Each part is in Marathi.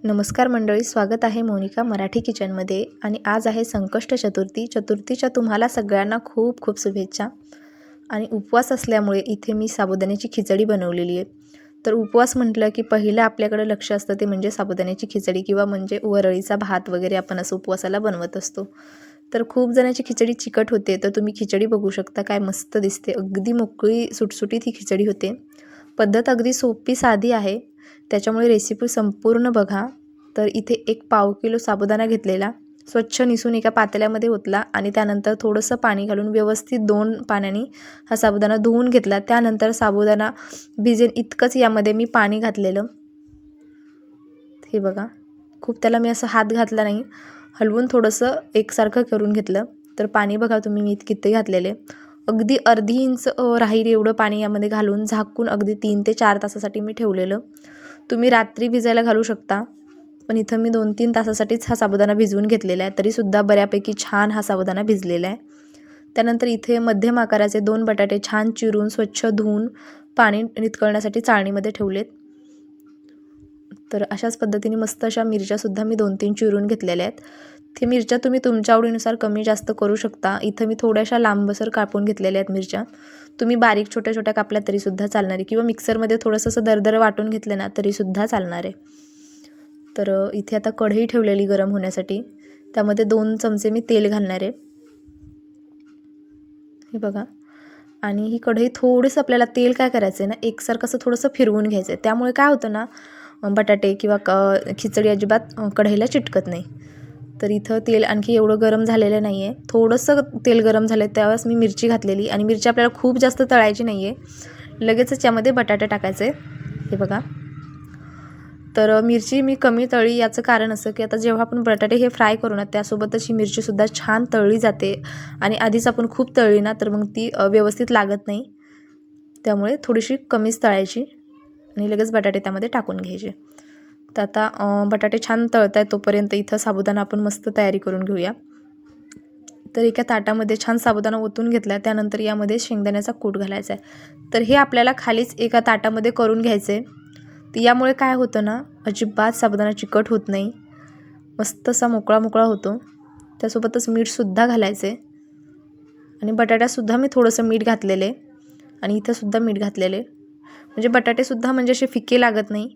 नमस्कार मंडळी, स्वागत आहे मोनिका मराठी किचनमध्ये. आणि आज आहे संकष्ट चतुर्थी. चतुर्थीच्या तुम्हाला सगळ्यांना खूप खूप शुभेच्छा. आणि उपवास असल्यामुळे इथे मी साबुदाण्याची खिचडी बनवलेली आहे. तर उपवास म्हटलं की पहिलं आपल्याकडे लक्ष असतं ते म्हणजे साबुदाण्याची खिचडी किंवा म्हणजे वरळीचा भात वगैरे आपण असं उपवासाला बनवत असतो. तर खूप जणांची खिचडी चिकट होते, तर तुम्ही खिचडी बघू शकता काय मस्त दिसते. अगदी मोकळी सुटसुटीत ही खिचडी होते. पद्धत अगदी सोपी साधी आहे, त्याच्यामुळे रेसिपी संपूर्ण बघा. तर इथे 1 पाव किलो साबुदाणा घेतलेला, स्वच्छ निसून एका पातेल्यामध्ये ओतला आणि त्यानंतर थोडंसं पाणी घालून व्यवस्थित 2 पाण्याने हा साबुदाणा धुवून घेतला. त्यानंतर साबुदाणा भिजेल इतकंच यामध्ये मी पाणी घातलेलं. हे बघा, खूप त्याला मी असं हात घातला नाही, हलवून थोडंसं एकसारखं करून घेतलं. तर पाणी बघा तुम्ही मी किती घातलेले, अगदी अर्धी इंच राहील एवढं पाणी यामध्ये घालून झाकून अगदी 3 ते 4 तासासाठी मी ठेवलेलं. तुम्ही रात्री भिजायला घालू शकता, पण इथं मी 2-3 तासासाठीच हा साबुदाणा भिजवून घेतलेला आहे. तरीसुद्धा बऱ्यापैकी छान हा साबुदाणा भिजलेला आहे. त्यानंतर इथे मध्यम आकाराचे 2 बटाटे छान चिरून स्वच्छ धुवून पाणी निथळण्यासाठी चाळणीमध्ये ठेवलेत. तर अशाच पद्धतीने मस्त अशा मिरच्यासुद्धा मी 2-3 चिरून घेतलेल्या आहेत. ते मिरच्या तुम्ही तुमच्या आवडीनुसार कमी जास्त करू शकता. इथं मी थोड्याशा लांबसर कापून घेतलेल्या आहेत मिरच्या. तुम्ही बारीक छोट्या छोट्या कापल्या तरीसुद्धा चालणार आहे, किंवा मिक्सरमध्ये थोडंसं असं दरदरं वाटून घेतलं ना तरीसुद्धा चालणार आहे. तर इथे आता कढई ठेवलेली गरम होण्यासाठी, त्यामध्ये 2 चमचे मी तेल घालणार आहे. हे बघा, आणि ही कढई थोडंसं आपल्याला तेल काय करायचं आहे ना, एकसारखं असं थोडंसं फिरवून घ्यायचं आहे. त्यामुळे काय होतं ना, बटाटे किंवा खिचडी अजिबात कढईला चिटकत नाही. तर इथं तेल आणखी एवढं गरम झालेलं नाही आहे, थोडंसं तेल गरम झालं आहे त्यावेळेस मी मिरची घातलेली. आणि मिरची आपल्याला खूप जास्त तळायची नाही आहे, लगेचच यामध्ये बटाटे टाकायचे. हे बघा, तर मिरची मी कमी तळली याचं कारण असं की आता जेव्हा आपण बटाटे हे फ्राय करू ना, त्यासोबतच ही मिरचीसुद्धा छान तळली जाते. आणि आधीच आपण खूप तळली ना तर मग ती व्यवस्थित लागत नाही. त्यामुळे थोडीशी कमीच तळायची आणि लगेच बटाटे त्यामध्ये टाकून घ्यायचे. तर आता बटाटे छान तळत आहेत तोपर्यंत इथं साबुदाणा आपण मस्त तयारी करून घेऊया. तर एका ताटामध्ये छान साबुदाणा ओतून घेतला. त्यानंतर यामध्ये शेंगदाण्याचा कूट घालायचा आहे. तर हे आपल्याला खालीच एका ताटामध्ये करून घ्यायचं आहे. तर यामुळे काय होतं ना, अजिबात साबुदाणा चिकट होत नाही, मस्त असा मोकळा मोकळा होतो. त्यासोबतच मीठसुद्धा घालायचं आहे. आणि बटाट्यासुद्धा मी थोडंसं मीठ घातलेले, आणि इथंसुद्धा मीठ घातलेले, म्हणजे बटाटेसुद्धा म्हणजे असे फिके लागत नाही.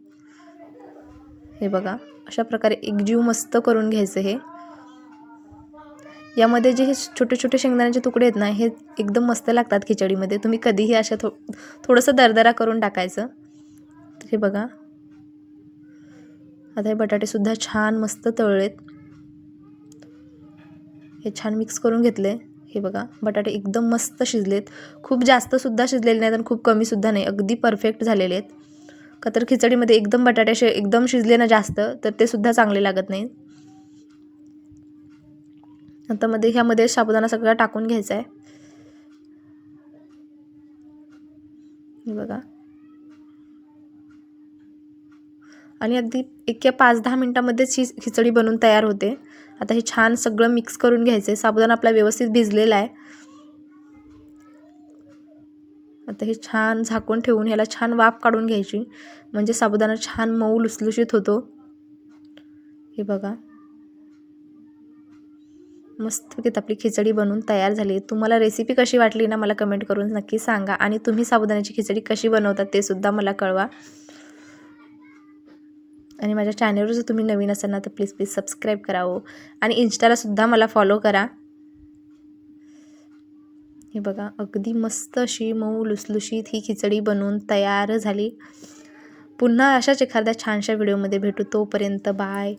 हे बघा, अशा प्रकारे एकजीव मस्त करून घ्यायचं. हे यामध्ये जे हे छोटे छोटे शेंगदाण्याचे तुकडे आहेत ना, हे एकदम मस्त लागतात खिचडीमध्ये. तुम्ही कधीही अशा थोडंसं दरदरा करून टाकायचं. हे बघा, आता हे बटाटेसुद्धा छान मस्त तळलेत. हे छान मिक्स करून घेतले. हे बघा, बटाटे एकदम मस्त शिजलेत, खूप जास्तसुद्धा शिजलेले नाहीत आणि खूप कमीसुद्धा नाही, अगदी परफेक्ट झालेले आहेत. का तर खिचडीमध्ये एकदम बटाटे एकदम शिजले ना जास्त, तर ते सुद्धा चांगले लागत नाही. आता ह्यामध्ये साबुदाणा सगळा टाकून घ्यायचा आहे. हे बघा, आणि अगदी 1 या 5-10 मिनटामध्येच ही खिचडी बनवून तयार होते. आता हे छान सगळं मिक्स करून घ्यायचं आहे. साबुदाणा आपला व्यवस्थित भिजलेला आहे. आता हे छान झाकून ठेवून ह्याला छान वाफ काढून घ्यायची, म्हणजे साबुदाणा छान मऊ लुसलुशीत होतो. हे बघा, मस्तपैकी आपली खिचडी बनवून तयार झाली. तुम्हाला रेसिपी कशी वाटली ना, मला कमेंट करून नक्की सांगा. आणि तुम्ही साबुदाण्याची खिचडी कशी बनवतात ते सुद्धा मला कळवा. आणि माझ्या चॅनलवर जर तुम्ही नवीन असाल ना, तर प्लीज सबस्क्राईब करावं. आणि इंस्टालासुद्धा मला फॉलो करा. हे बघा, अगदी मस्त अशी मऊ लुसलुशीत ही खिचडी बनवून तयार झाली. पुन्हा अशाच एखाद्या छानशा व्हिडिओमध्ये भेटू. तोपर्यंत बाय.